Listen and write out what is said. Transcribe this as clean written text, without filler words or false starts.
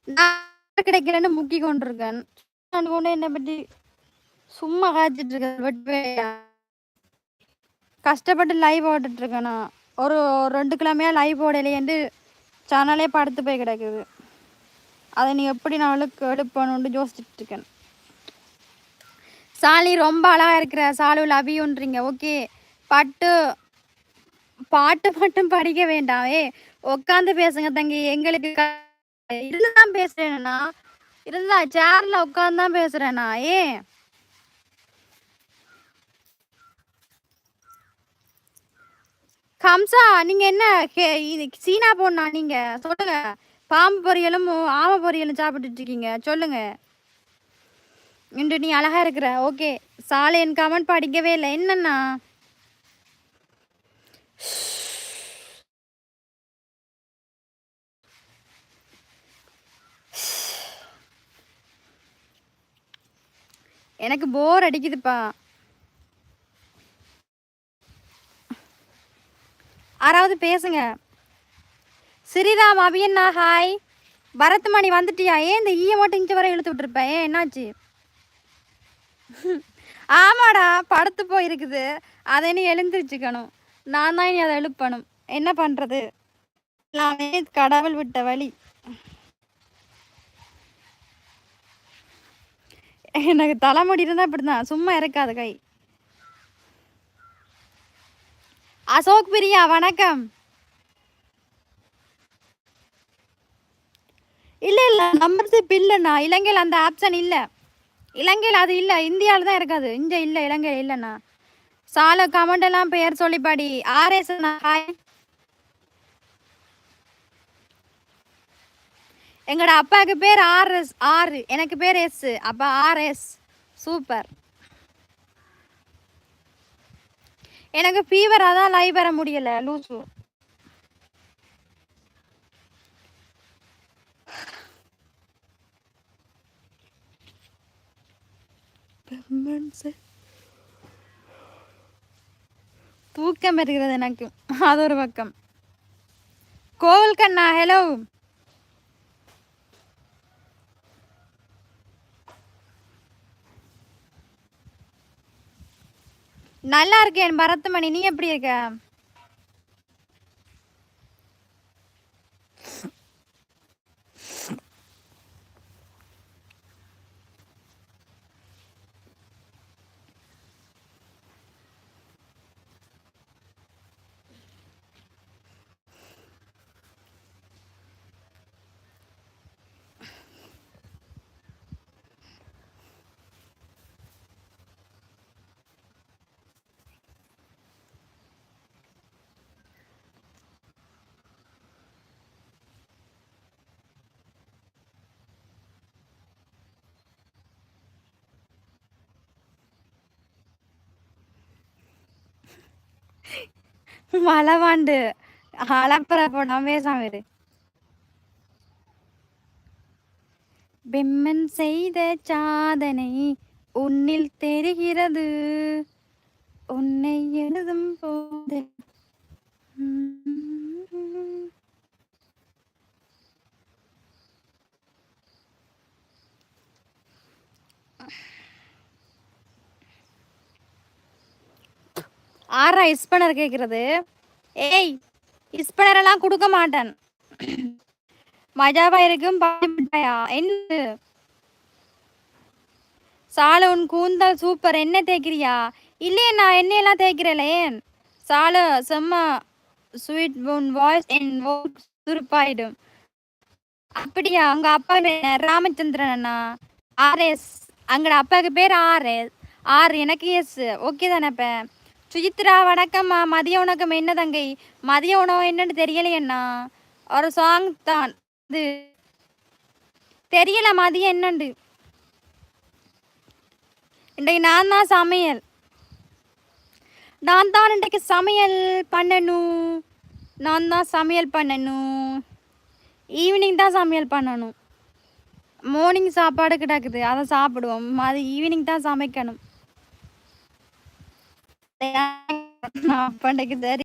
நான் கிடைக்கலன்னு முக்கி கொண்டிருக்கேன். நான் கொண்டு என்ன பத்தி சும்மா காய்ச்சிட்டு இருக்கேன். கஷ்டப்பட்டு லைவ் ஓட்டுட்டு இருக்கேன் நான். ஒரு 2 கிழமையா லைவ் ஓடலையேண்டு சேனலே படுத்து போய் கிடக்குது. அதை நீ எப்படி நாளுக்கு எடுப்பணும்னு யோசிச்சுட்டு இருக்கேன். சாலி ரொம்ப அழகா இருக்கிற சாலு லவ்யூன்றீங்க. ஓகே, பாட்டு மட்டும் படிக்க வேண்டாமே, உட்காந்து பேசுங்க தங்கி. எங்களுக்கு இதுதான் பேசுறேன்னா, இருந்தா சேர்ல உட்காந்து தான் பேசுறேனா? ஏன் கம்சா, நீங்க என்ன இது சீனா போனா? நீங்க சொல்லுங்க. பாம்பு பொரியலும் ஆம பொரியலும் சாப்பிட்டுட்டு இருக்கீங்க, சொல்லுங்க. இன்று நீ அழகா இருக்கிற. ஓகே, சாலை என் கமெண்ட் படிக்கவே இல்லை. என்னன்னா எனக்கு போர் அடிக்குதுப்பா. யாராவது பேசுங்க. ஸ்ரீராம் அபியண்ணா ஹாய். பரத்மணி வந்துட்டியா? ஏன் இந்த ஈய மட்டும் இங்கே வர இழுத்து விட்டுருப்ப? ஏன் என்னாச்சு? ஆமாடா, படுத்து போயிருக்குது. அதை நீ எழுந்திரிச்சுக்கணும். நான் தான் இனி அதை எழுப்பணும். என்ன பண்றது? எல்லாமே கடவுள் விட்ட வழி. எனக்கு தலைமுடி இருந்தா இப்படிதான், சும்மா இருக்காது கை. அசோக் பிரியா வணக்கம். இல்ல இல்ல, மெம்பர்ஷிப் இல்லைண்ணா. இலங்கையில் அந்த ஆப்ஷன் இல்லை. இலங்கையில் அது இல்லை, இந்தியாவில் தான் இருக்காது. இங்கே இல்லை, இலங்கையில் இல்லைண்ணா. சால கமெண்ட் எல்லாம் பெயர் சொல்லிப்பாடி. RS hi. எங்களோட அப்பாவுக்கு பேர் ஆர்எஸ், ஆறு. எனக்கு பேர் எஸ். அப்பா ஆர்எஸ். சூப்பர். எனக்கு ஃபீவர், அதான் லைவ் வர முடியல. லூசு. தூக்கம் இருக்கிறது எனக்கு, அது ஒரு பக்கம். கோவில் கண்ணா ஹலோ. நல்லா இருக்கேன் பரத்மணி, நீ எப்படி இருக்க? மலவாண்டு அலப்பற போடாம பேசாம இரு. பெம்மன் செய்த சாதனை உன்னில் தெரிகிறது, உன்னை எழுதும் போது. ஆறா இஸ்பனர் கேட்கிறது? ஏய், இஸ்பனர் எல்லாம் கொடுக்க மாட்டேன். மஜாவா இருக்கும். என்ன சால, உன் கூந்தல் சூப்பர். என்ன தேய்க்கிறியா? இல்லையே, நான் எண்ணெயெல்லாம் தேய்க்கிறேன். ஏன் சால செம்ம ஸ்வீட், உன் வாய்ஸ் என் சுருப்பாயிடும். அப்படியா? உங்க அப்பா ராமச்சந்திரன் அண்ணா ஆர்எஸ். அங்கட அப்பாவுக்கு பேர் ஆர்எஸ். ஆர், எனக்கு எஸ். ஓகே தானே? இப்ப சுஜித்ரா வணக்கம்மா. மதிய உணக்கம் என்ன தங்கை? மதிய உணவு என்னன்னு தெரியலையண்ணா. ஒரு சாங் தான் இது தெரியல. மதியம் என்னண்டு இன்றைக்கு நான் தான் சமையல். நான் தான் இன்றைக்கு சமையல் பண்ணணும். நான் தான் சமையல் பண்ணணும். ஈவினிங் தான் சமையல் பண்ணணும். மார்னிங் சாப்பாடு கிடக்குது, அதை சாப்பிடுவோம். அது ஈவினிங் தான் சமைக்கணும். அப்பன்றைக்கு சரி.